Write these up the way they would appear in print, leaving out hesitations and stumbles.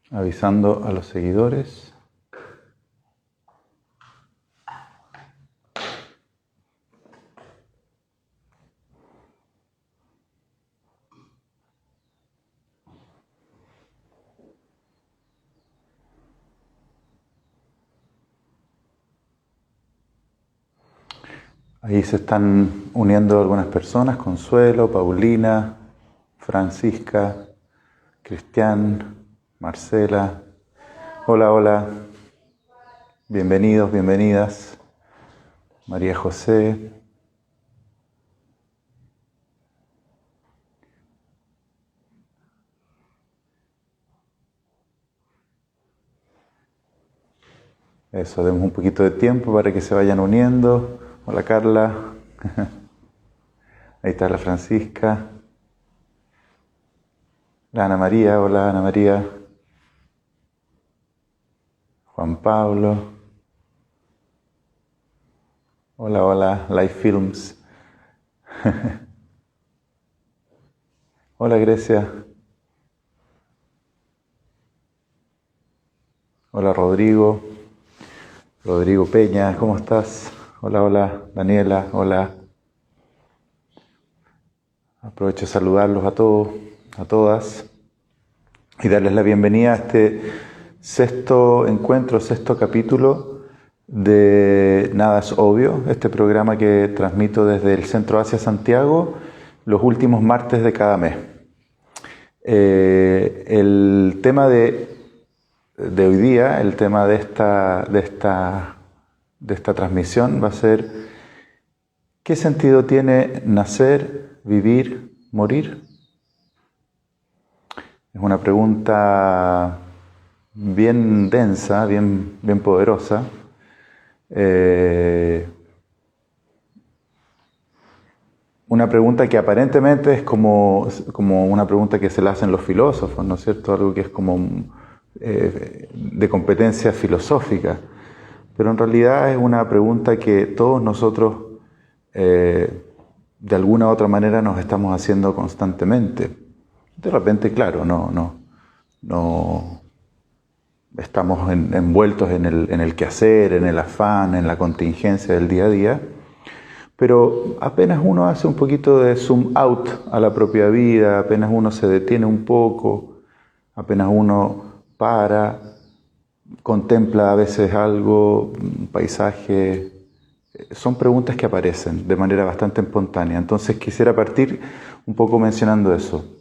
Avisando a los seguidores. Ahí se están uniendo algunas personas: Consuelo, Paulina, Francisca, Cristian, Marcela. Hola, hola. Bienvenidos, bienvenidas. María José. Eso, demos un poquito de tiempo para que se vayan uniendo. Hola, Carla. Ahí está la Francisca. La Ana María. Hola, Ana María. Juan Pablo. Hola, hola. Live Films. Hola, Grecia. Hola, Rodrigo. Rodrigo Peña, ¿cómo estás? Hola, hola. Daniela, hola. Aprovecho de saludarlos a todos, a todas, y darles la bienvenida a este sexto encuentro, sexto capítulo de Nada es Obvio, este programa que transmito desde el Centro Asia Santiago los últimos martes de cada mes. El tema de hoy día, el tema de esta transmisión va a ser: ¿qué sentido tiene nacer, vivir, morir? Es una pregunta bien densa, bien poderosa. Una pregunta que aparentemente es como una pregunta que se la hacen los filósofos, ¿no es cierto? Algo que es como de competencia filosófica. Pero en realidad es una pregunta que todos nosotros de alguna u otra manera nos estamos haciendo constantemente. De repente, claro, no estamos envueltos en el quehacer, en el afán, en la contingencia del día a día, pero apenas uno hace un poquito de zoom out a la propia vida, apenas uno se detiene un poco, apenas uno para, contempla a veces algo, un paisaje, son preguntas que aparecen de manera bastante espontánea. Entonces quisiera partir un poco mencionando eso.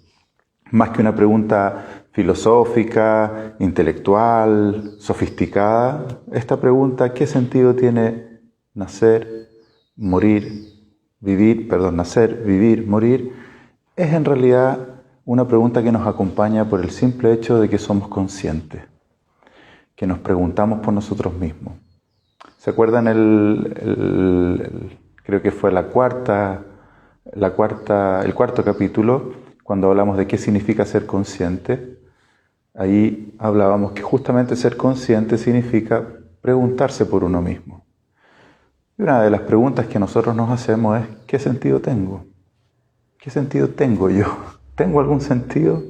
Más que una pregunta filosófica, intelectual, sofisticada, esta pregunta: ¿qué sentido tiene nacer, nacer, vivir, morir? Es en realidad una pregunta que nos acompaña por el simple hecho de que somos conscientes, que nos preguntamos por nosotros mismos. ¿Se acuerdan creo que fue el cuarto capítulo, cuando hablamos de qué significa ser consciente? Ahí hablábamos que justamente ser consciente significa preguntarse por uno mismo. Y una de las preguntas que nosotros nos hacemos es: ¿qué sentido tengo? ¿Qué sentido tengo yo? ¿Tengo algún sentido?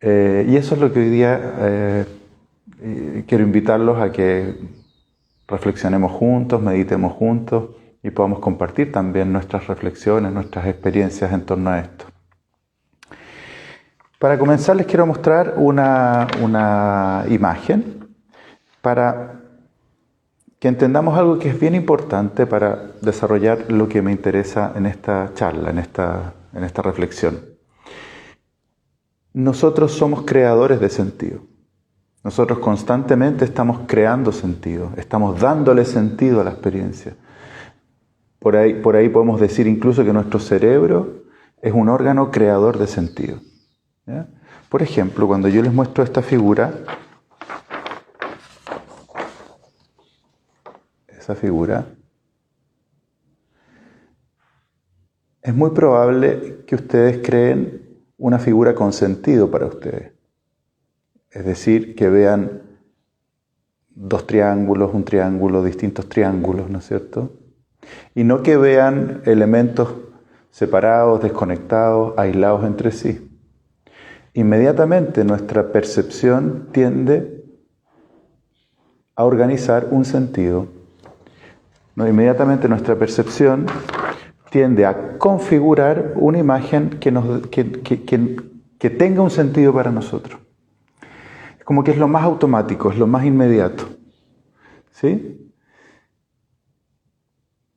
Y eso es lo que hoy día quiero invitarlos a que reflexionemos juntos, meditemos juntos y podamos compartir también nuestras reflexiones, nuestras experiencias en torno a esto. Para comenzar, les quiero mostrar una imagen para que entendamos algo que es bien importante para desarrollar lo que me interesa en esta charla, en esta reflexión. Nosotros somos creadores de sentido. Nosotros constantemente estamos creando sentido, estamos dándole sentido a la experiencia. Por ahí podemos decir incluso que nuestro cerebro es un órgano creador de sentido. ¿Ya? Por ejemplo, cuando yo les muestro esta figura, es muy probable que ustedes creen una figura con sentido para ustedes. Es decir, que vean dos triángulos, un triángulo, distintos triángulos, ¿no es cierto? Y no que vean elementos separados, desconectados, aislados entre sí. inmediatamente nuestra percepción tiende a organizar un sentido. ¿No? Inmediatamente nuestra percepción tiende a configurar una imagen que tenga un sentido para nosotros. Es como que es lo más automático, es lo más inmediato. ¿Sí?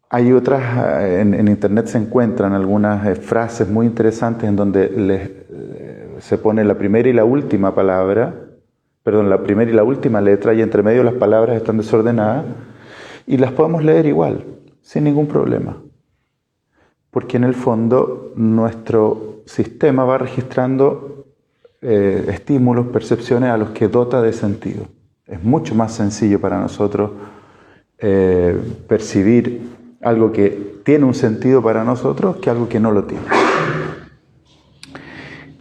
Hay otras, en internet se encuentran algunas frases muy interesantes en donde se pone la primera y la última palabra, la primera y la última letra, y entre medio las palabras están desordenadas, y las podemos leer igual, sin ningún problema. Porque en el fondo nuestro sistema va registrando estímulos, percepciones a los que dota de sentido. Es mucho más sencillo para nosotros percibir algo que tiene un sentido para nosotros que algo que no lo tiene.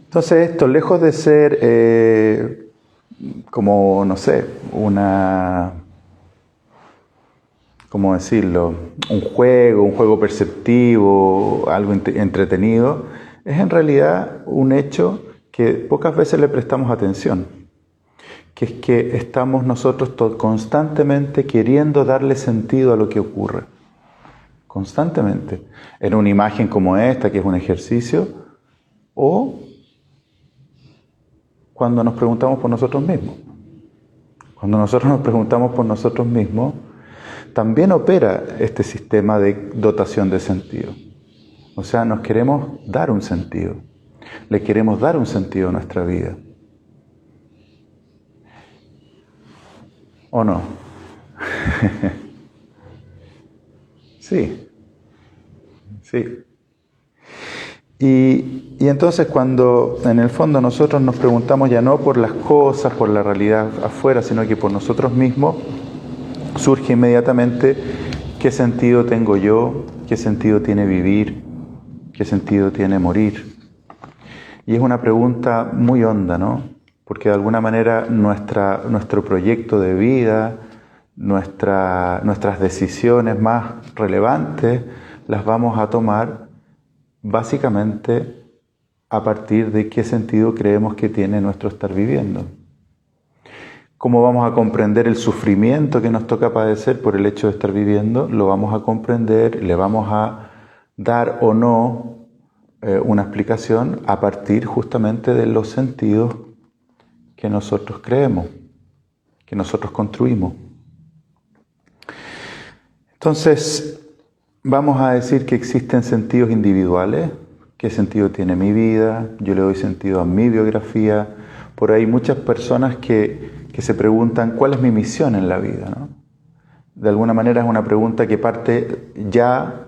Entonces esto, lejos de ser como, no sé, ¿cómo decirlo? Un juego perceptivo, algo entretenido, es en realidad un hecho que pocas veces le prestamos atención, que es que estamos nosotros constantemente queriendo darle sentido a lo que ocurre. Constantemente. En una imagen como esta, que es un ejercicio, o cuando nos preguntamos por nosotros mismos. Cuando nosotros nos preguntamos por nosotros mismos, también opera este sistema de dotación de sentido. O sea, nos queremos dar un sentido. Le queremos dar un sentido a nuestra vida. ¿O no? Sí. Y entonces cuando en el fondo nosotros nos preguntamos ya no por las cosas, por la realidad afuera, sino que por nosotros mismos, surge inmediatamente qué sentido tengo yo, qué sentido tiene vivir, qué sentido tiene morir. Y es una pregunta muy honda, ¿no? Porque de alguna manera nuestro proyecto de vida, nuestras decisiones más relevantes, las vamos a tomar básicamente a partir de qué sentido creemos que tiene nuestro estar viviendo. ¿Cómo vamos a comprender el sufrimiento que nos toca padecer por el hecho de estar viviendo? Lo vamos a comprender, le vamos a dar o no una explicación a partir justamente de los sentidos que nosotros creemos, que nosotros construimos. Entonces, vamos a decir que existen sentidos individuales. ¿Qué sentido tiene mi vida? Yo le doy sentido a mi biografía. Por ahí muchas personas que se preguntan ¿cuál es mi misión en la vida? ¿No? De alguna manera es una pregunta que parte ya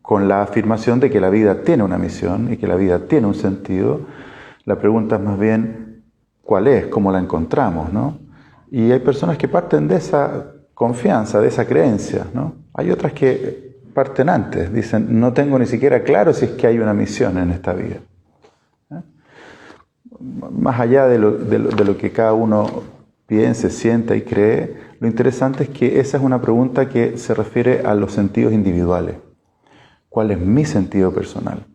con la afirmación de que la vida tiene una misión y que la vida tiene un sentido. La pregunta es más bien ¿cuál es? ¿Cómo la encontramos? ¿No? Y hay personas que parten de esa confianza, de esa creencia, ¿no? Hay otras que parten antes, dicen, no tengo ni siquiera claro si es que hay una misión en esta vida. Más allá de lo que cada uno piense, sienta y cree, lo interesante es que esa es una pregunta que se refiere a los sentidos individuales. ¿Cuál es mi sentido personal?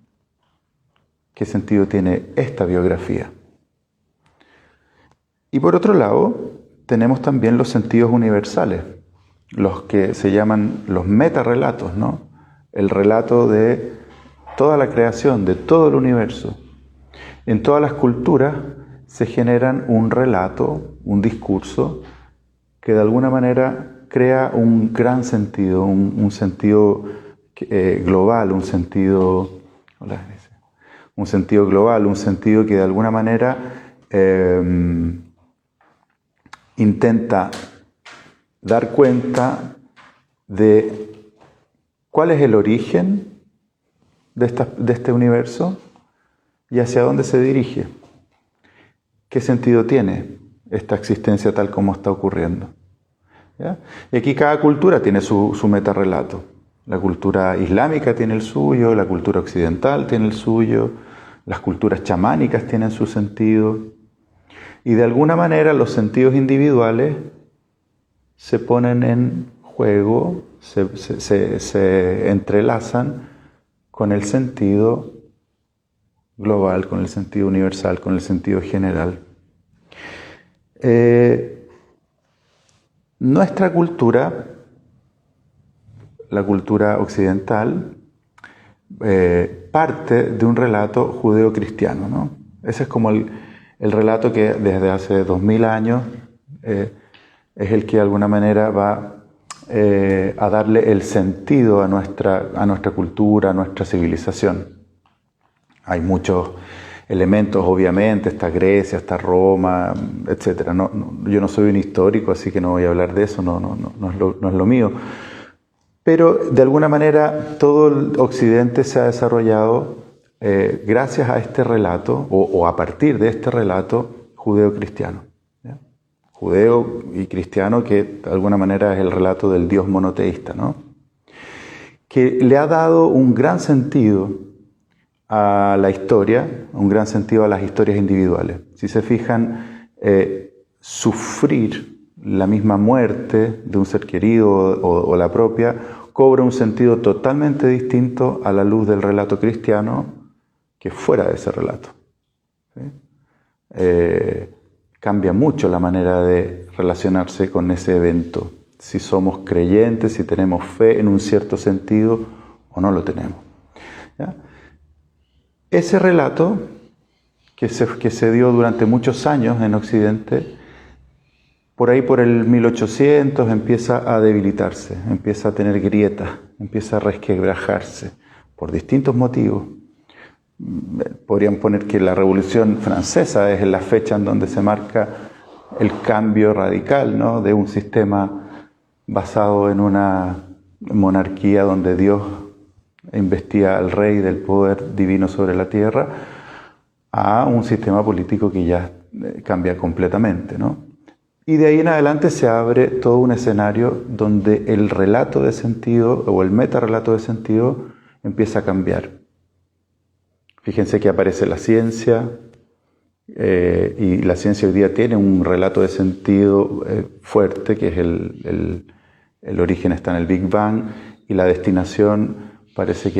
¿Qué sentido tiene esta biografía? Y por otro lado, tenemos también los sentidos universales, los que se llaman los metarrelatos, ¿no? El relato de toda la creación, de todo el universo. En todas las culturas se generan un relato, un discurso, que de alguna manera crea un gran sentido, un sentido global, un sentido global, un sentido que de alguna manera intenta dar cuenta de cuál es el origen de este universo y hacia dónde se dirige. ¿Qué sentido tiene esta existencia tal como está ocurriendo? ¿Ya? Y aquí cada cultura tiene su metarrelato. La cultura islámica tiene el suyo, la cultura occidental tiene el suyo, las culturas chamánicas tienen su sentido. Y de alguna manera los sentidos individuales se ponen en juego, se entrelazan con el sentido global, con el sentido universal, con el sentido general. Nuestra cultura, la cultura occidental, parte de un relato judeo-cristiano, ¿no? Ese es como el relato que desde hace 2000 años es el que de alguna manera va a darle el sentido a nuestra cultura, a nuestra civilización. Hay muchos elementos, obviamente, está Grecia, está Roma, etc. Yo no soy un histórico, así que no voy a hablar de eso, no es lo mío. Pero de alguna manera todo el Occidente se ha desarrollado gracias a este relato, o a partir de este relato judeo-cristiano. ¿Ya? Judeo y cristiano, que de alguna manera es el relato del Dios monoteísta, ¿no? Que le ha dado un gran sentido a la historia, un gran sentido a las historias individuales. Si se fijan, sufrir la misma muerte de un ser querido o la propia cobra un sentido totalmente distinto a la luz del relato cristiano que fuera de ese relato. ¿Sí? Cambia mucho la manera de relacionarse con ese evento, si somos creyentes, si tenemos fe en un cierto sentido o no lo tenemos. ¿Ya? Ese relato que se dio durante muchos años en Occidente, por ahí por el 1800 empieza a debilitarse, empieza a tener grietas, empieza a resquebrajarse por distintos motivos. Podrían poner que la Revolución Francesa es la fecha en donde se marca el cambio radical, ¿no? De un sistema basado en una monarquía donde Dios investiga al rey del poder divino sobre la tierra, a un sistema político que ya cambia completamente, ¿no? Y de ahí en adelante se abre todo un escenario donde el relato de sentido o el metarrelato de sentido empieza a cambiar. Fíjense que aparece la ciencia, y la ciencia hoy día tiene un relato de sentido fuerte, que es el origen está en el Big Bang, y la destinación parece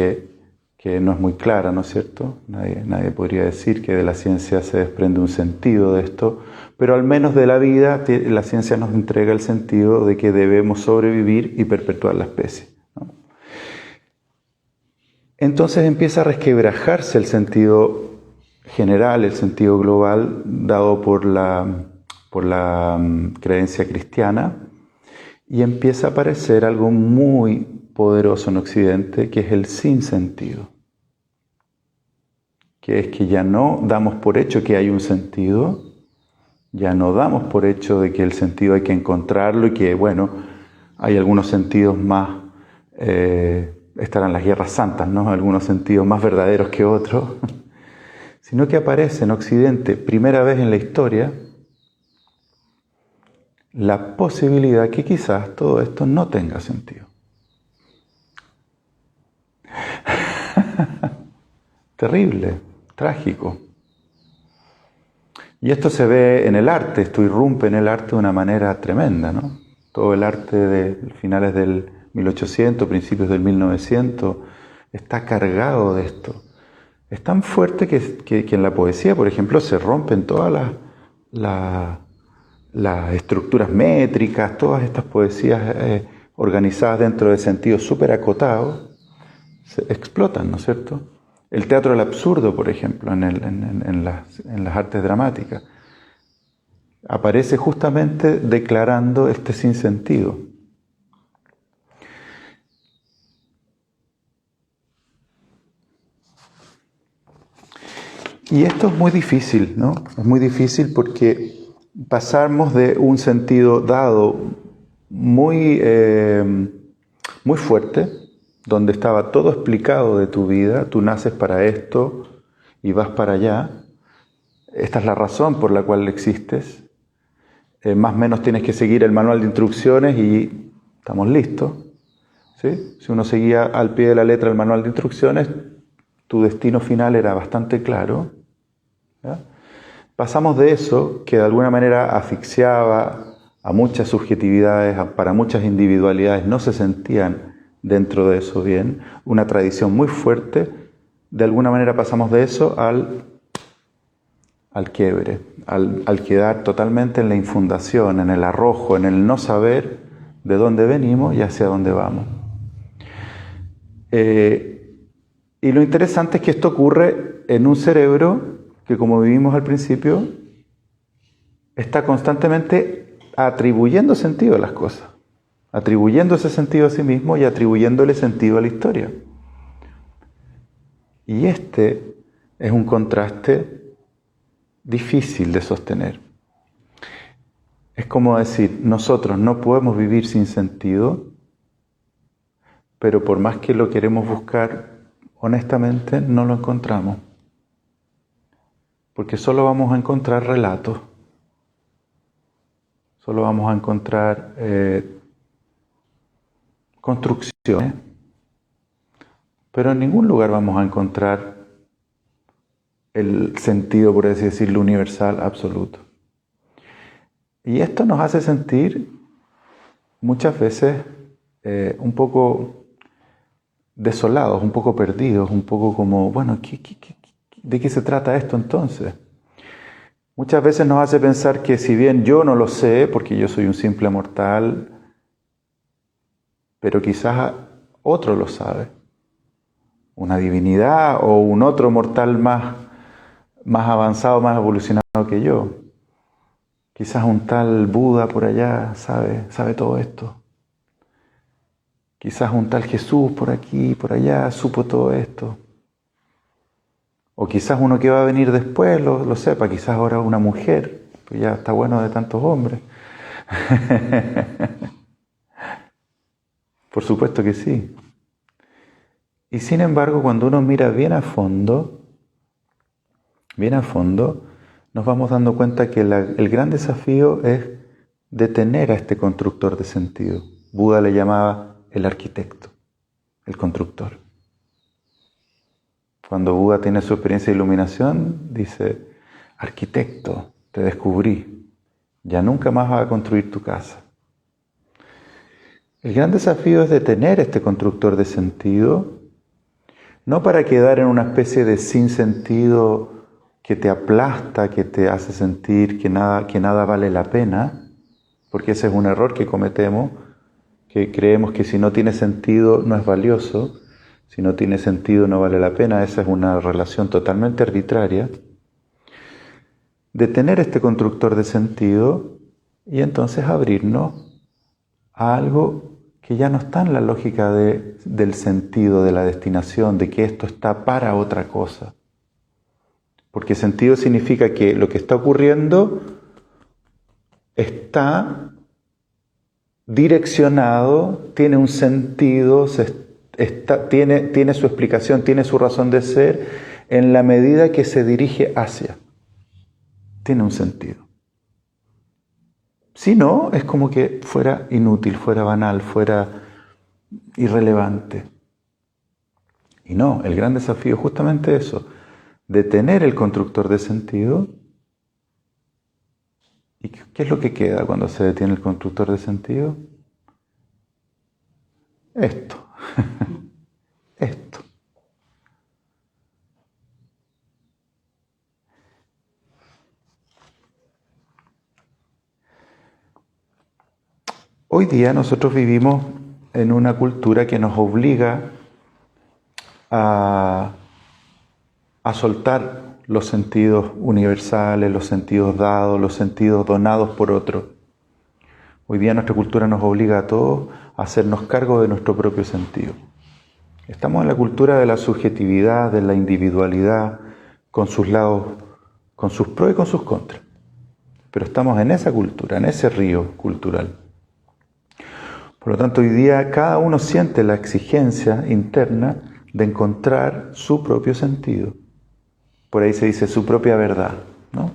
que no es muy clara, ¿no es cierto? Nadie podría decir que de la ciencia se desprende un sentido de esto, pero al menos de la vida la ciencia nos entrega el sentido de que debemos sobrevivir y perpetuar la especie, ¿no? Entonces empieza a resquebrajarse el sentido general, el sentido global dado por la creencia cristiana, y empieza a aparecer algo muy poderoso en Occidente, que es el sinsentido. Que es que ya no damos por hecho que hay un sentido, ya no damos por hecho de que el sentido hay que encontrarlo y que, bueno, hay algunos sentidos más, estarán las guerras santas, ¿no? Algunos sentidos más verdaderos que otros, sino que aparece en Occidente, primera vez en la historia, la posibilidad que quizás todo esto no tenga sentido. Terrible, trágico. Y esto se ve en el arte, esto irrumpe en el arte de una manera tremenda, ¿no? Todo el arte de finales del 1800, principios del 1900, está cargado de esto. Es tan fuerte que en la poesía, por ejemplo, se rompen todas las estructuras métricas, todas estas poesías organizadas dentro de sentidos súper acotados, se explotan, ¿no es cierto? El teatro del absurdo, por ejemplo, en las artes dramáticas, aparece justamente declarando este sinsentido. Y esto es muy difícil, ¿no? Es muy difícil porque pasamos de un sentido dado muy fuerte, donde estaba todo explicado de tu vida, tú naces para esto y vas para allá, esta es la razón por la cual existes, más o menos tienes que seguir el manual de instrucciones y estamos listos, ¿sí? Si uno seguía al pie de la letra el manual de instrucciones, tu destino final era bastante claro, ¿ya? Pasamos de eso, que de alguna manera asfixiaba a muchas subjetividades, para muchas individualidades no se sentían dentro de eso bien, una tradición muy fuerte, de alguna manera pasamos de eso al quiebre, al quedar totalmente en la infundación, en el arrojo, en el no saber de dónde venimos y hacia dónde vamos. Y lo interesante es que esto ocurre en un cerebro que, como vivimos al principio, está constantemente atribuyendo sentido a las cosas, atribuyendo ese sentido a sí mismo y atribuyéndole sentido a la historia. Y este es un contraste difícil de sostener. Es como decir, nosotros no podemos vivir sin sentido, pero por más que lo queremos buscar, honestamente no lo encontramos. Porque solo vamos a encontrar relatos, solo vamos a encontrar construcciones, pero en ningún lugar vamos a encontrar el sentido, por así decirlo, universal, absoluto. Y esto nos hace sentir muchas veces un poco desolados, un poco perdidos, un poco como, bueno, ¿de qué se trata esto entonces? Muchas veces nos hace pensar que si bien yo no lo sé, porque yo soy un simple mortal, pero quizás otro lo sabe. Una divinidad o un otro mortal más avanzado, más evolucionado que yo. Quizás un tal Buda por allá sabe todo esto. Quizás un tal Jesús por aquí, por allá, supo todo esto. O quizás uno que va a venir después lo sepa, quizás ahora una mujer, pues ya está bueno de tantos hombres. Por supuesto que sí. Y sin embargo, cuando uno mira bien a fondo, nos vamos dando cuenta que el gran desafío es detener a este constructor de sentido. Buda le llamaba el arquitecto, el constructor. Cuando Buda tiene su experiencia de iluminación, dice, arquitecto, te descubrí, ya nunca más vas a construir tu casa. El gran desafío es detener a este constructor de sentido, no para quedar en una especie de sinsentido que te aplasta, que te hace sentir que nada vale la pena, porque ese es un error que cometemos, que creemos que si no tiene sentido no es valioso, si no tiene sentido no vale la pena, esa es una relación totalmente arbitraria. Detener este constructor de sentido y entonces abrirnos a algo que ya no está en la lógica del sentido, de la destinación, de que esto está para otra cosa. Porque sentido significa que lo que está ocurriendo está direccionado, tiene un sentido, tiene su explicación, tiene su razón de ser, en la medida que se dirige hacia. Tiene un sentido. Si no, es como que fuera inútil, fuera banal, fuera irrelevante. Y no, el gran desafío es justamente eso, detener el constructor de sentido. ¿Y qué es lo que queda cuando se detiene el constructor de sentido? Esto. Esto. Hoy día nosotros vivimos en una cultura que nos obliga a soltar los sentidos universales, los sentidos dados, los sentidos donados por otro. Hoy día nuestra cultura nos obliga a todos a hacernos cargo de nuestro propio sentido. Estamos en la cultura de la subjetividad, de la individualidad, con sus lados, con sus pros y con sus contras. Pero estamos en esa cultura, en ese río cultural. Por lo tanto, hoy día cada uno siente la exigencia interna de encontrar su propio sentido. Por ahí se dice su propia verdad, ¿no?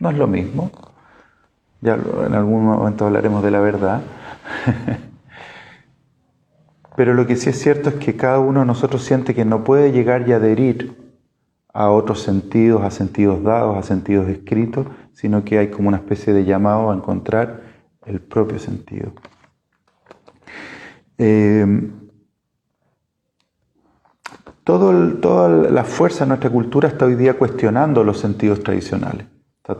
No es lo mismo. Ya en algún momento hablaremos de la verdad. Pero lo que sí es cierto es que cada uno de nosotros siente que no puede llegar y adherir a otros sentidos, a sentidos dados, a sentidos escritos, sino que hay como una especie de llamado a encontrar el propio sentido. Toda la fuerza de nuestra cultura está hoy día cuestionando los sentidos tradicionales. Está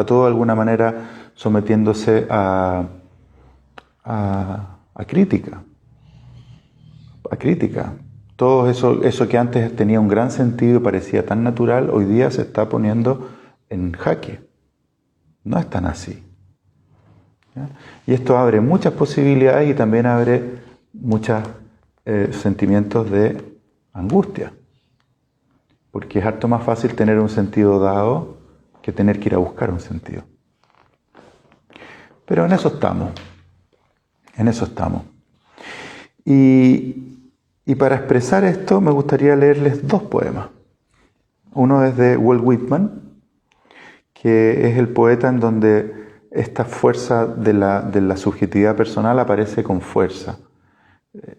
todo de alguna manera sometiéndose a crítica. A crítica. Todo eso que antes tenía un gran sentido y parecía tan natural, hoy día se está poniendo en jaque. No es tan así. ¿Ya? Y esto abre muchas posibilidades y también abre muchos sentimientos de angustia. Porque es harto más fácil tener un sentido dado que tener que ir a buscar un sentido. Pero en eso estamos. En eso estamos. Y para expresar esto me gustaría leerles 2 poemas. Uno es de Walt Whitman, que es el poeta en donde esta fuerza de la subjetividad personal aparece con fuerza.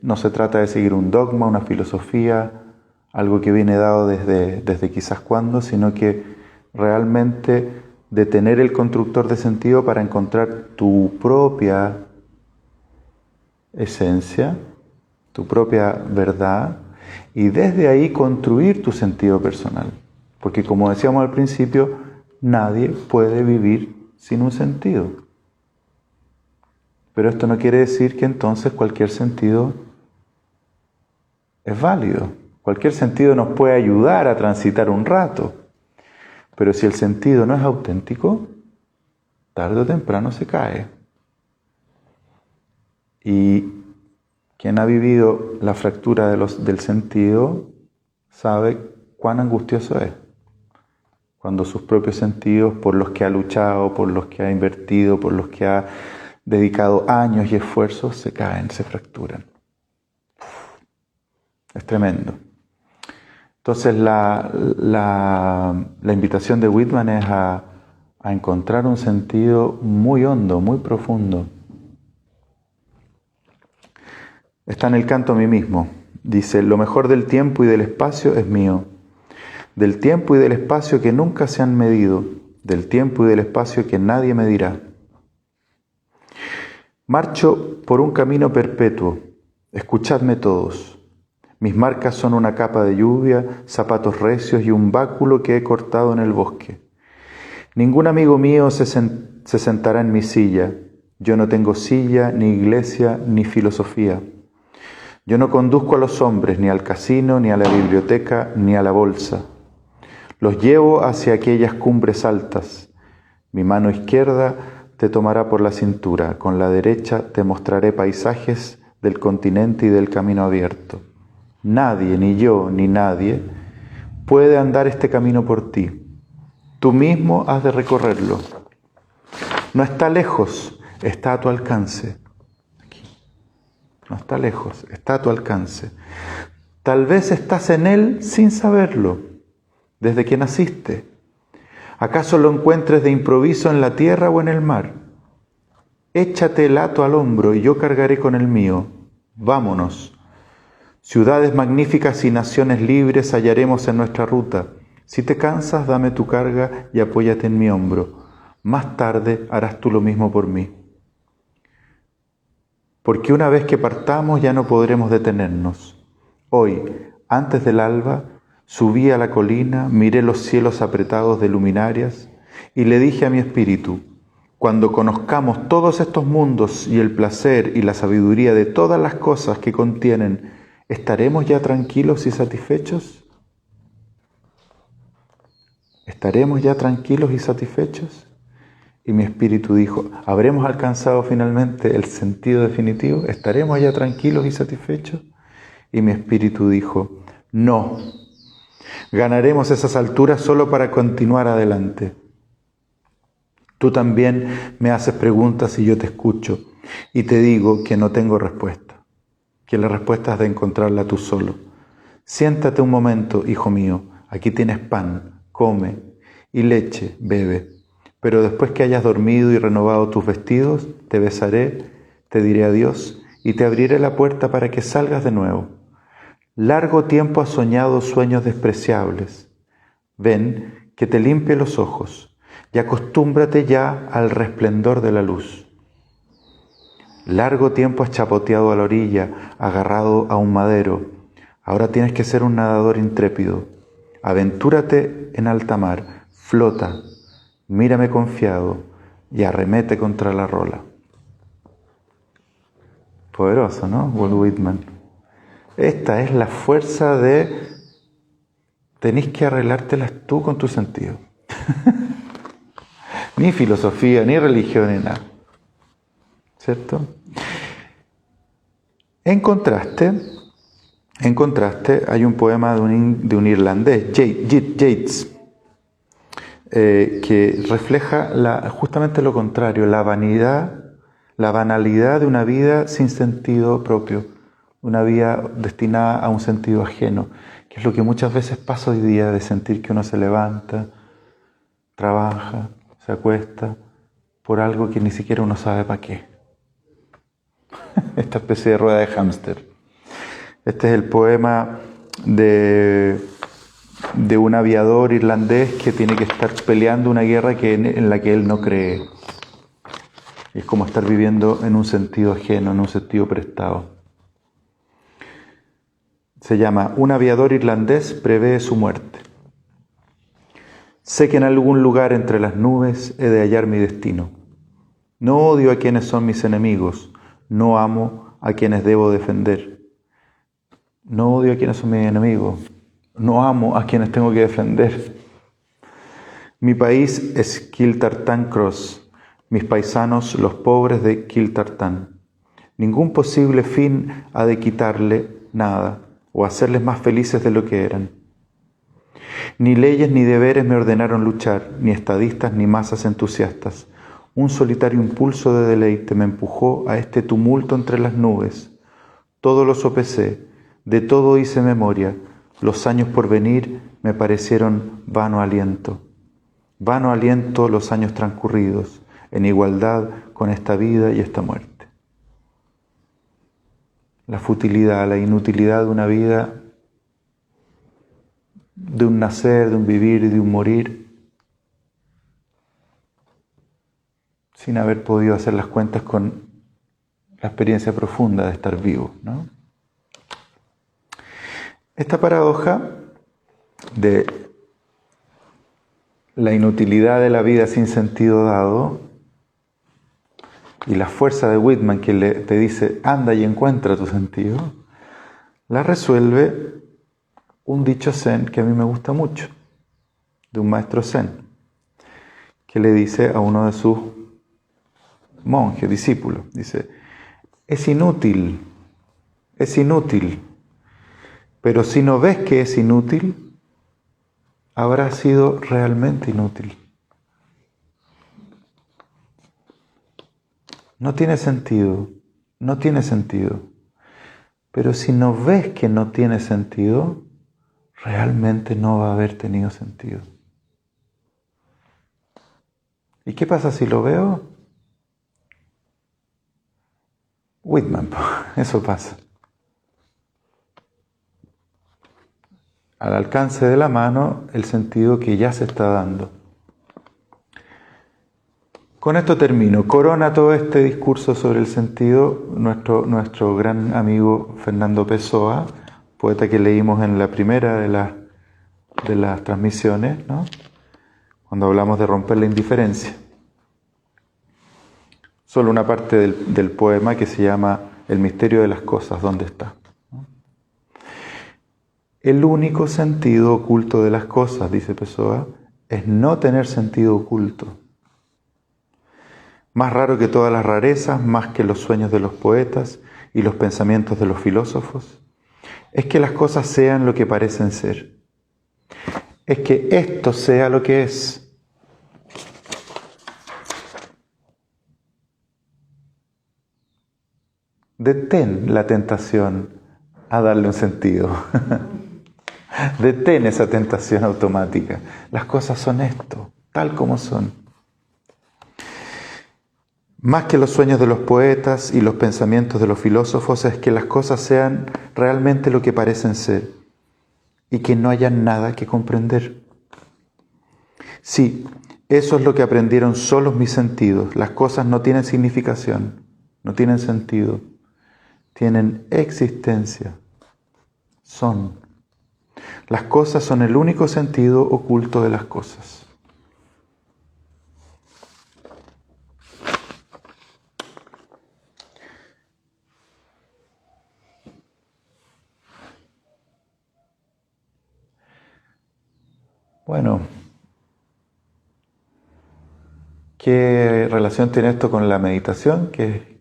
No se trata de seguir un dogma, una filosofía, algo que viene dado desde quizás cuándo, sino que realmente de tener el constructor de sentido para encontrar tu propia esencia, tu propia verdad, y desde ahí construir tu sentido personal. Porque como decíamos al principio, nadie puede vivir sin un sentido. Pero esto no quiere decir que entonces cualquier sentido es válido. Cualquier sentido nos puede ayudar a transitar un rato. Pero si el sentido no es auténtico, tarde o temprano se cae. Y quien ha vivido la fractura del sentido sabe cuán angustioso es. Cuando sus propios sentidos, por los que ha luchado, por los que ha invertido, por los que ha dedicado años y esfuerzos, se caen, se fracturan. Es tremendo. Entonces la invitación de Whitman es a encontrar un sentido muy hondo, muy profundo. Está en el canto a mí mismo. Dice, lo mejor del tiempo y del espacio es mío. Del tiempo y del espacio que nunca se han medido. Del tiempo y del espacio que nadie medirá. Marcho por un camino perpetuo. Escuchadme todos. Mis marcas son una capa de lluvia, zapatos recios y un báculo que he cortado en el bosque. Ningún amigo mío se sentará en mi silla. Yo no tengo silla, ni iglesia, ni filosofía. Yo no conduzco a los hombres ni al casino, ni a la biblioteca, ni a la bolsa. Los llevo hacia aquellas cumbres altas. Mi mano izquierda te tomará por la cintura, con la derecha te mostraré paisajes del continente y del camino abierto. Nadie, ni yo, ni nadie, puede andar este camino por ti. Tú mismo has de recorrerlo. No está lejos, está a tu alcance. No está lejos, está a tu alcance. Tal vez estás en él sin saberlo, desde que naciste. ¿Acaso lo encuentres de improviso en la tierra o en el mar? Échate el hato al hombro y yo cargaré con el mío. Vámonos. Ciudades magníficas y naciones libres hallaremos en nuestra ruta. Si te cansas, dame tu carga y apóyate en mi hombro. Más tarde harás tú lo mismo por mí. Porque una vez que partamos ya no podremos detenernos. Hoy, antes del alba, subí a la colina, miré los cielos apretados de luminarias y le dije a mi espíritu, cuando conozcamos todos estos mundos y el placer y la sabiduría de todas las cosas que contienen, ¿estaremos ya tranquilos y satisfechos? ¿Estaremos ya tranquilos y satisfechos? Y mi espíritu dijo, ¿habremos alcanzado finalmente el sentido definitivo? ¿Estaremos ya tranquilos y satisfechos? Y mi espíritu dijo, no, ganaremos esas alturas solo para continuar adelante. Tú también me haces preguntas y yo te escucho, y te digo que no tengo respuesta, que la respuesta has de encontrarla tú solo. Siéntate un momento, hijo mío, aquí tienes pan, come, y leche, bebe. Pero después que hayas dormido y renovado tus vestidos, te besaré, te diré adiós y te abriré la puerta para que salgas de nuevo. Largo tiempo has soñado sueños despreciables. Ven, que te limpie los ojos y acostúmbrate ya al resplendor de la luz. Largo tiempo has chapoteado a la orilla, agarrado a un madero. Ahora tienes que ser un nadador intrépido. Aventúrate en alta mar, flota, mírame confiado y arremete contra la rola. Poderoso, ¿no? Walt Whitman. Esta es la fuerza de... Tenés que arreglártelas tú con tu sentido. Ni filosofía, ni religión, ni nada. ¿Cierto? En contraste, hay un poema de un irlandés, Yeats, que refleja justamente lo contrario, la banalidad de una vida sin sentido propio, una vida destinada a un sentido ajeno, que es lo que muchas veces pasa hoy día, de sentir que uno se levanta, trabaja, se acuesta, por algo que ni siquiera uno sabe para qué. Esta especie de rueda de hámster. Este es el poema de un aviador irlandés que tiene que estar peleando una guerra en la que él no cree. Es como estar viviendo en un sentido ajeno, en un sentido prestado. Se llama Un aviador irlandés prevé su muerte. Sé que en algún lugar entre las nubes he de hallar mi destino. No odio a quienes son mis enemigos, no amo a quienes debo defender. No odio a quienes son mis enemigos, no amo a quienes tengo que defender. Mi país es Kiltartan Cross, mis paisanos los pobres de Kiltartan. Ningún posible fin ha de quitarle nada o hacerles más felices de lo que eran. Ni leyes ni deberes me ordenaron luchar, ni estadistas ni masas entusiastas. Un solitario impulso de deleite me empujó a este tumulto entre las nubes. Todo lo sopesé, de todo hice memoria. Los años por venir me parecieron vano aliento. Vano aliento los años transcurridos, en igualdad con esta vida y esta muerte. La futilidad, la inutilidad de una vida, de un nacer, de un vivir y de un morir, sin haber podido hacer las cuentas con la experiencia profunda de estar vivo, ¿no? Esta paradoja de la inutilidad de la vida sin sentido dado y la fuerza de Whitman que te dice anda y encuentra tu sentido, la resuelve un dicho zen que a mí me gusta mucho, de un maestro zen, que le dice a uno de sus monjes, discípulos, dice, es inútil, pero si no ves que es inútil, habrá sido realmente inútil. No tiene sentido. Pero si no ves que no tiene sentido, realmente no va a haber tenido sentido. ¿Y qué pasa si lo veo? Whitman, eso pasa. Al alcance de la mano, el sentido que ya se está dando. Con esto termino. Corona todo este discurso sobre el sentido nuestro gran amigo Fernando Pessoa, poeta que leímos en la primera de las transmisiones, ¿no? Cuando hablamos de romper la indiferencia. Solo una parte del poema que se llama El misterio de las cosas, ¿dónde está? El único sentido oculto de las cosas, dice Pessoa, es no tener sentido oculto. Más raro que todas las rarezas, más que los sueños de los poetas y los pensamientos de los filósofos, es que las cosas sean lo que parecen ser. Es que esto sea lo que es. Detén la tentación a darle un sentido. Detén esa tentación automática. Las cosas son esto, tal como son. Más que los sueños de los poetas y los pensamientos de los filósofos, es que las cosas sean realmente lo que parecen ser y que no haya nada que comprender. Sí, eso es lo que aprendieron solos mis sentidos. Las cosas no tienen significación, no tienen sentido, tienen existencia. son. Las cosas son el único sentido oculto de las cosas. Bueno, ¿qué relación tiene esto con la meditación? Que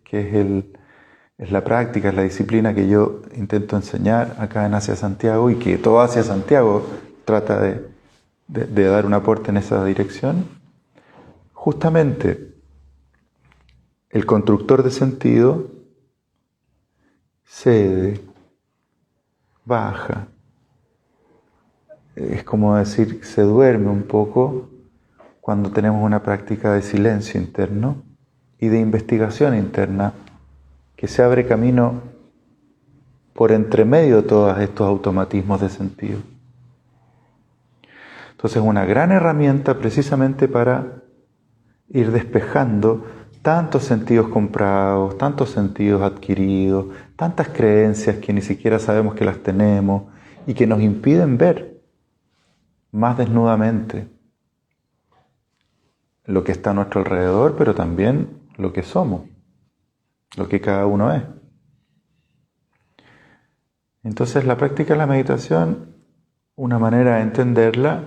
es la práctica, es la disciplina que yo intento enseñar acá en Asia Santiago y que todo Asia Santiago trata de dar un aporte en esa dirección. Justamente, el constructor de sentido cede, baja. Es como decir, se duerme un poco cuando tenemos una práctica de silencio interno y de investigación interna que se abre camino por entre medio de todos estos automatismos de sentido. Entonces, una gran herramienta precisamente para ir despejando tantos sentidos comprados, tantos sentidos adquiridos, tantas creencias que ni siquiera sabemos que las tenemos y que nos impiden ver más desnudamente lo que está a nuestro alrededor, pero también lo que somos, lo que cada uno es. Entonces la práctica de la meditación, una manera de entenderla,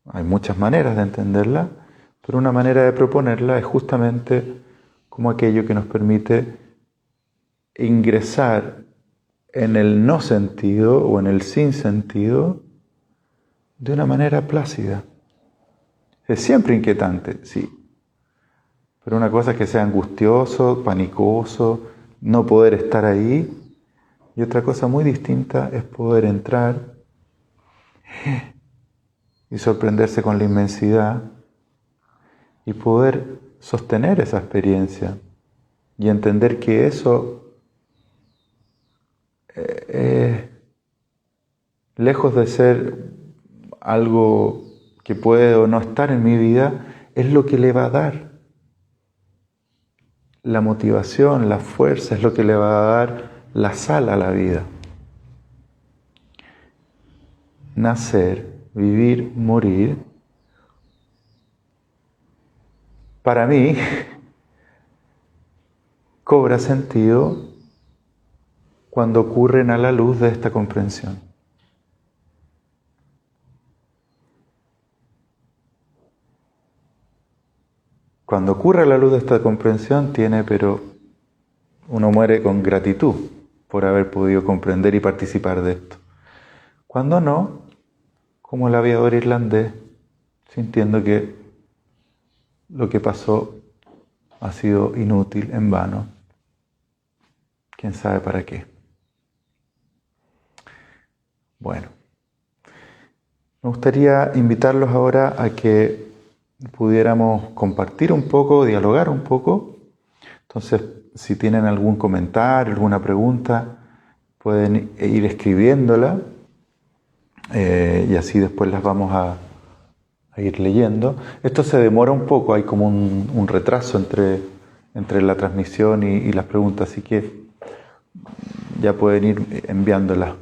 hay muchas maneras de entenderla, pero una manera de proponerla es justamente como aquello que nos permite ingresar en el no sentido o en el sin sentido de una manera plácida. Es siempre inquietante, sí. Pero una cosa es que sea angustioso, panicoso, no poder estar ahí. Y otra cosa muy distinta es poder entrar y sorprenderse con la inmensidad y poder sostener esa experiencia y entender que eso, lejos de ser algo que puede o no estar en mi vida, es lo que le va a dar la motivación, la fuerza, es lo que le va a dar la sal a la vida. Nacer, vivir, morir, para mí, cobra sentido cuando ocurren a la luz de esta comprensión. Cuando ocurre a la luz de esta comprensión pero uno muere con gratitud por haber podido comprender y participar de esto. Cuando no, como el aviador irlandés, sintiendo que lo que pasó ha sido inútil, en vano, quién sabe para qué. Bueno, me gustaría invitarlos ahora a que pudiéramos compartir un poco, dialogar un poco. Entonces, si tienen algún comentario, alguna pregunta, pueden ir escribiéndola y así después las vamos a ir leyendo. Esto se demora un poco, hay como un retraso entre la transmisión y las preguntas, así que ya pueden ir enviándolas.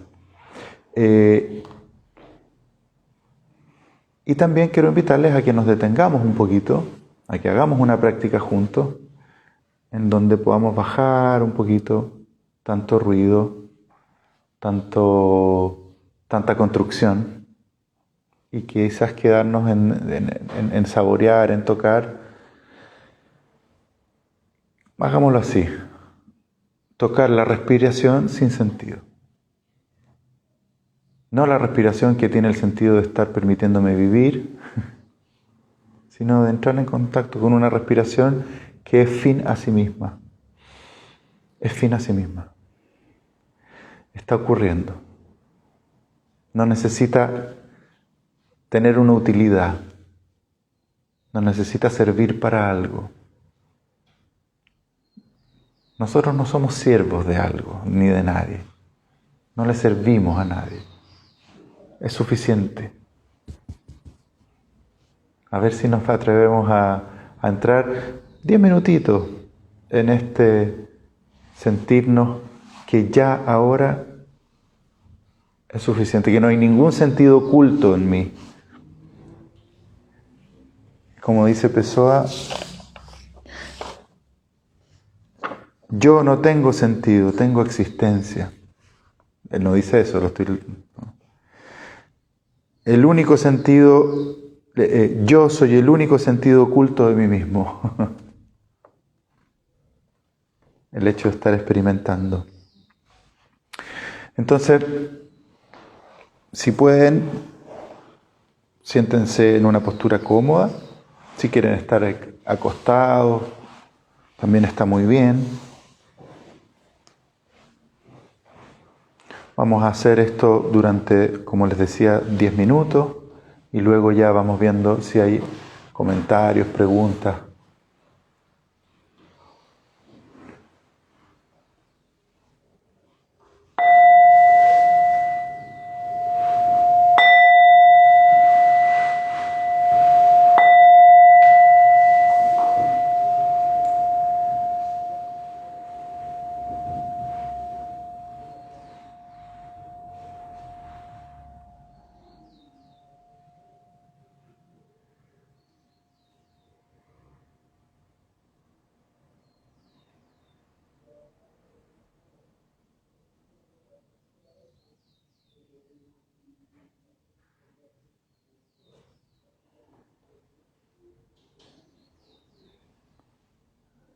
Y también quiero invitarles a que nos detengamos un poquito, a que hagamos una práctica juntos, en donde podamos bajar un poquito tanto ruido, tanta construcción, y quizás quedarnos en saborear, en tocar. Hagámoslo así, tocar la respiración sin sentido. No la respiración que tiene el sentido de estar permitiéndome vivir, sino de entrar en contacto con una respiración que es fin a sí misma. Es fin a sí misma. Está ocurriendo. No necesita tener una utilidad. No necesita servir para algo. Nosotros no somos siervos de algo, ni de nadie. No le servimos a nadie. Es suficiente. A ver si nos atrevemos a entrar 10 minutitos en este sentirnos que ya ahora es suficiente, que no hay ningún sentido oculto en mí. Como dice Pessoa, yo no tengo sentido, tengo existencia. Él no dice eso, el único sentido, yo soy el único sentido oculto de mí mismo. El hecho de estar experimentando. Entonces, si pueden, siéntense en una postura cómoda. Si quieren estar acostados, también está muy bien. Vamos a hacer esto durante, como les decía, 10 minutos y luego ya vamos viendo si hay comentarios, preguntas.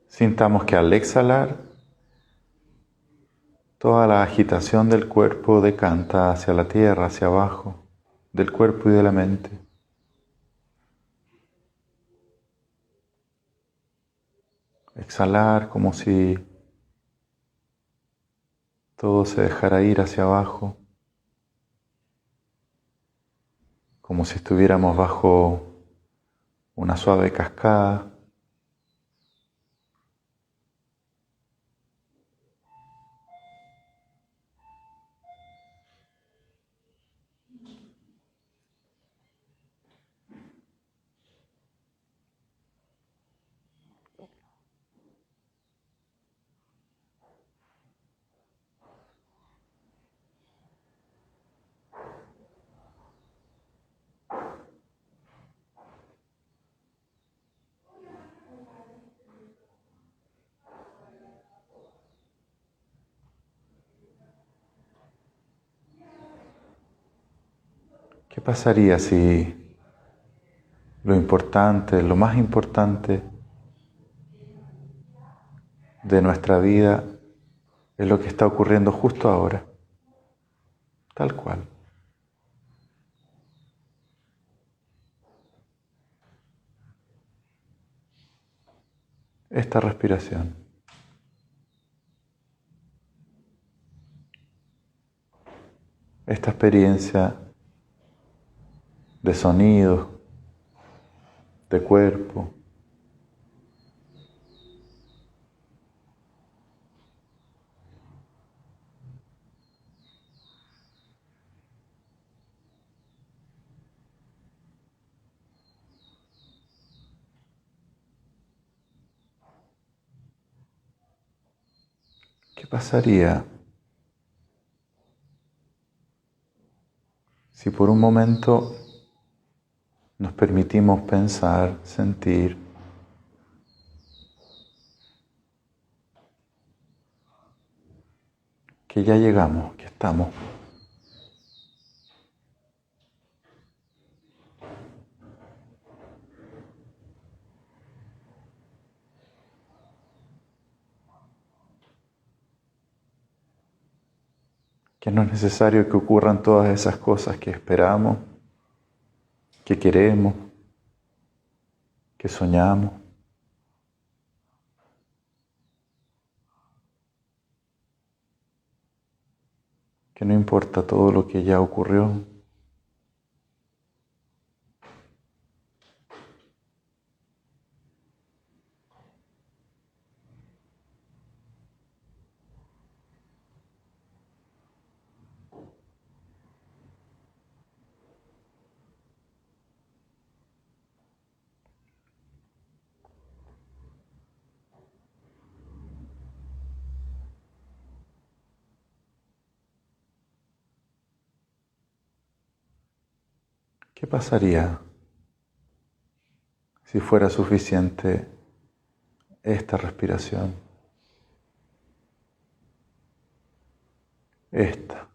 Sintamos que al exhalar, toda la agitación del cuerpo decanta hacia la tierra, hacia abajo, del cuerpo y de la mente. Exhalar como si todo se dejara ir hacia abajo, como si estuviéramos bajo una suave cascada. ¿Qué pasaría si lo importante, lo más importante de nuestra vida es lo que está ocurriendo justo ahora, tal cual? Esta respiración, esta experiencia de sonidos, de cuerpo. ¿Qué pasaría si por un momento nos permitimos pensar, sentir que ya llegamos, que estamos? Que no es necesario que ocurran todas esas cosas que esperamos, que queremos, que soñamos. Que no importa todo lo que ya ocurrió. ¿Qué pasaría si fuera suficiente esta respiración? Esta.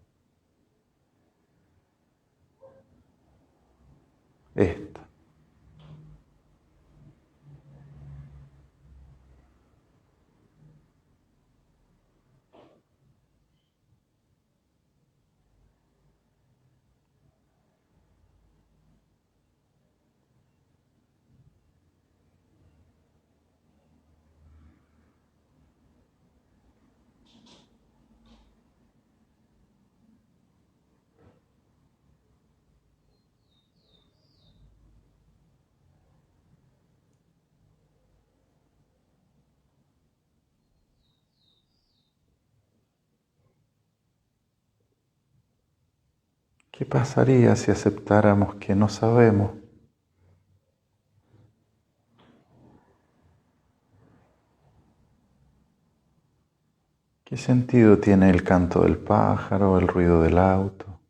¿Qué pasaría si aceptáramos que no sabemos? ¿Qué sentido tiene el canto del pájaro, el ruido del auto?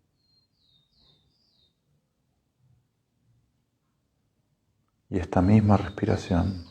Y esta misma respiración.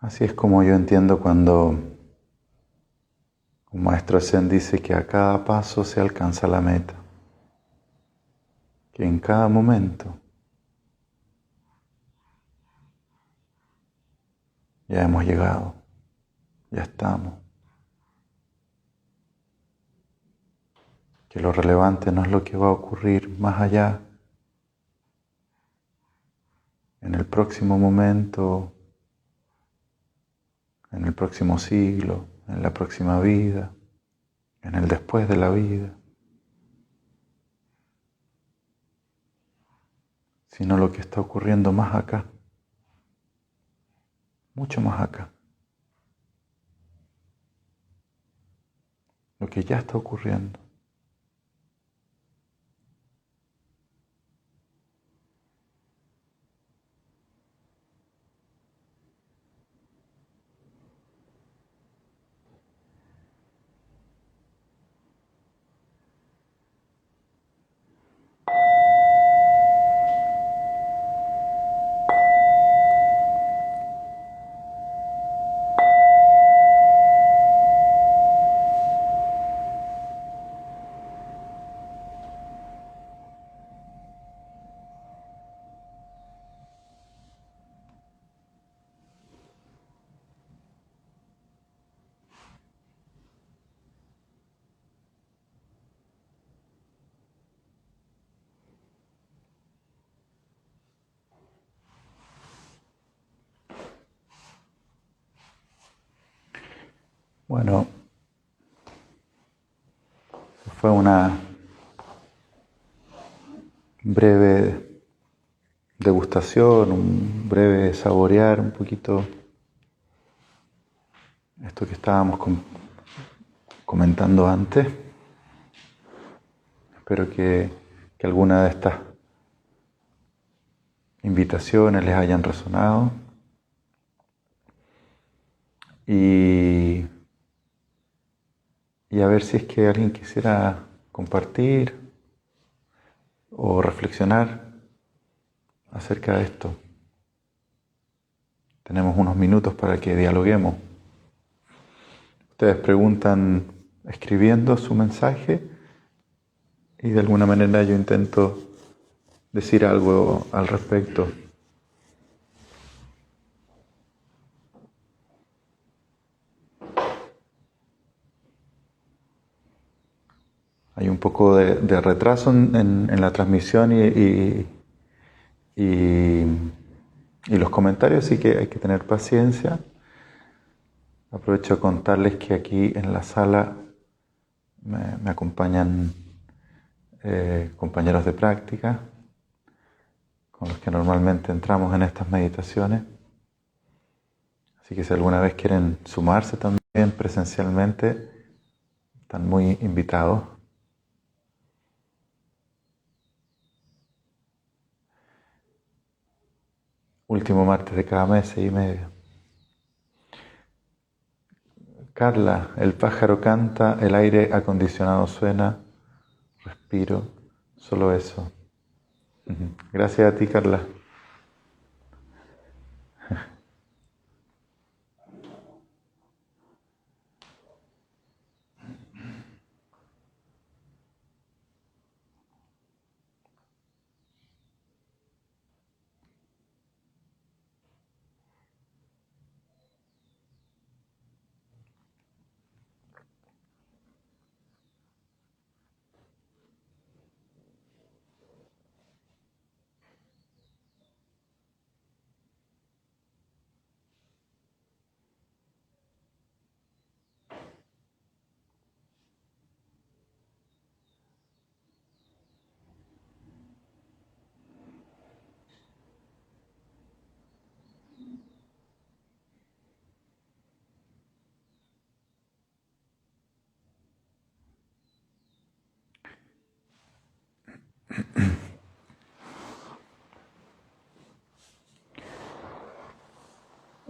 Así es como yo entiendo cuando un maestro Zen dice que a cada paso se alcanza la meta, que en cada momento ya hemos llegado, ya estamos, que lo relevante no es lo que va a ocurrir más allá, en el próximo momento, en el próximo siglo, en la próxima vida, en el después de la vida, sino lo que está ocurriendo más acá, mucho más acá, lo que ya está ocurriendo. Bueno, fue una breve degustación, un breve saborear un poquito esto que estábamos comentando antes. Espero que alguna de estas invitaciones les hayan resonado. Y a ver si es que alguien quisiera compartir o reflexionar acerca de esto. Tenemos unos minutos para que dialoguemos. Ustedes preguntan escribiendo su mensaje y de alguna manera yo intento decir algo al respecto. Hay un poco de retraso en la transmisión y los comentarios, así que hay que tener paciencia. Aprovecho a contarles que aquí en la sala me acompañan compañeros de práctica con los que normalmente entramos en estas meditaciones. Así que si alguna vez quieren sumarse también presencialmente, están muy invitados. Último martes de cada mes, 6:30. Carla, el pájaro canta, el aire acondicionado suena, respiro, solo eso. Gracias a ti, Carla.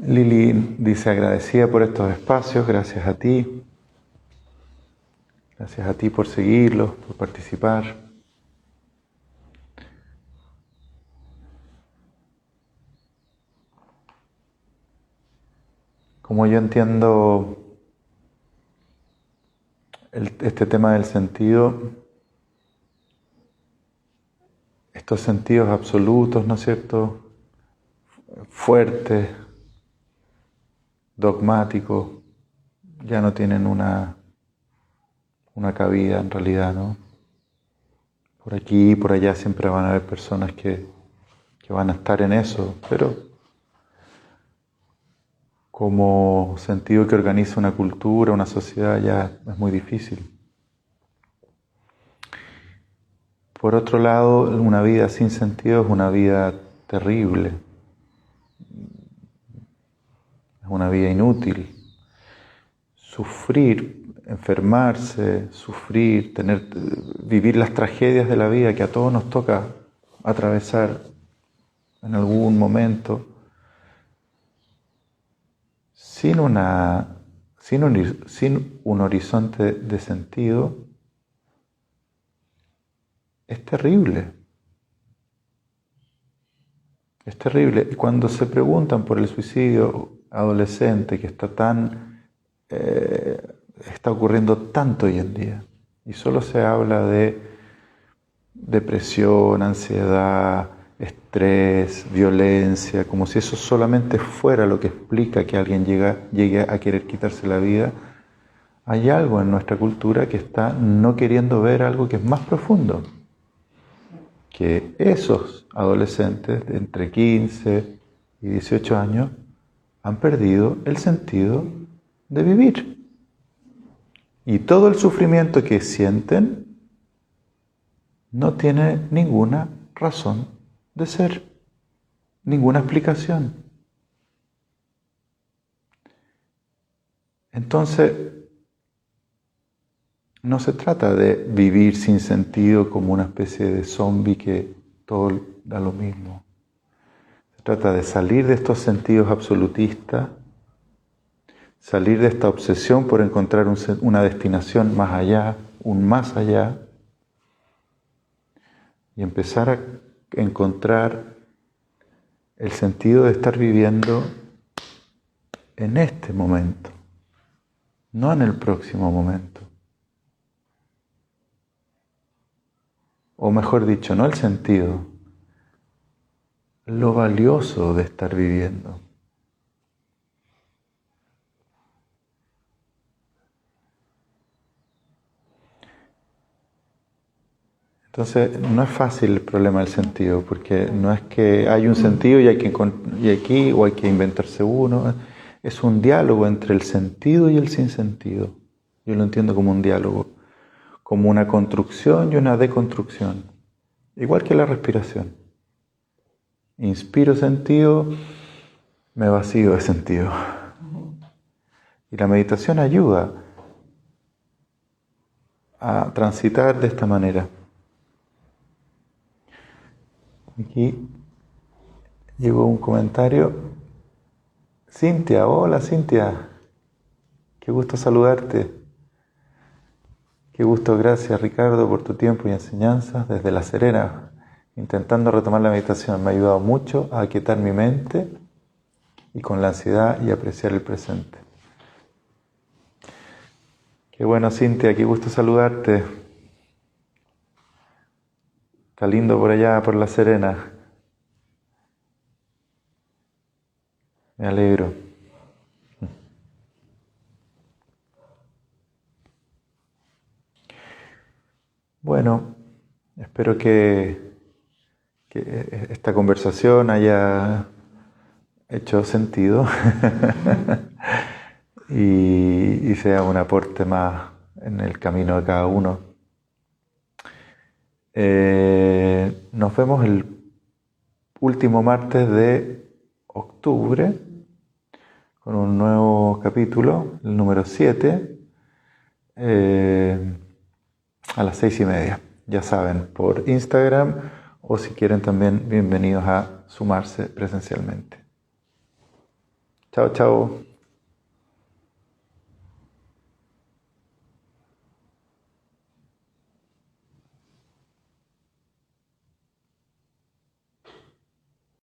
Lili dice, agradecida por estos espacios, gracias a ti. Gracias a ti por seguirlos, por participar. Como yo entiendo este tema del sentido, estos sentidos absolutos, ¿no es cierto?, fuertes, dogmáticos, ya no tienen una cabida en realidad, ¿no? Por aquí y por allá siempre van a haber personas que van a estar en eso, pero como sentido que organiza una cultura, una sociedad, ya es muy difícil. Por otro lado, una vida sin sentido es una vida terrible, es una vida inútil. Sufrir, enfermarse, sufrir, vivir las tragedias de la vida que a todos nos toca atravesar en algún momento, sin un horizonte de sentido, es terrible. Es terrible. Y cuando se preguntan por el suicidio adolescente, que está ocurriendo tanto hoy en día, y solo se habla de depresión, ansiedad, estrés, violencia, como si eso solamente fuera lo que explica que alguien llegue a querer quitarse la vida, hay algo en nuestra cultura que está no queriendo ver algo que es más profundo. Que esos adolescentes de entre 15 y 18 años han perdido el sentido de vivir. Y todo el sufrimiento que sienten no tiene ninguna razón de ser, ninguna explicación. Entonces, no se trata de vivir sin sentido como una especie de zombie que todo da lo mismo. Se trata de salir de estos sentidos absolutistas, salir de esta obsesión por encontrar una destinación más allá, un más allá, y empezar a encontrar el sentido de estar viviendo en este momento, no en el próximo momento. O mejor dicho, no el sentido, lo valioso de estar viviendo. Entonces, no es fácil el problema del sentido, porque no es que hay un sentido y hay que inventarse uno. Es un diálogo entre el sentido y el sinsentido. Yo lo entiendo como un diálogo, como una construcción y una deconstrucción, igual que la respiración. Inspiro sentido, me vacío de sentido. Y la meditación ayuda a transitar de esta manera. Aquí llegó un comentario. Cintia, hola Cintia. Qué gusto saludarte. Qué gusto, gracias Ricardo por tu tiempo y enseñanza desde La Serena. Intentando retomar la meditación me ha ayudado mucho a aquietar mi mente y con la ansiedad y apreciar el presente. Qué bueno Cintia, qué gusto saludarte. Está lindo por allá, por La Serena. Me alegro. Bueno, espero que esta conversación haya hecho sentido y sea un aporte más en el camino de cada uno. Nos vemos el último martes de octubre con un nuevo capítulo, el número 7, a las 6:30. Ya saben, por Instagram, o si quieren también, bienvenidos a sumarse presencialmente. Chao, chao.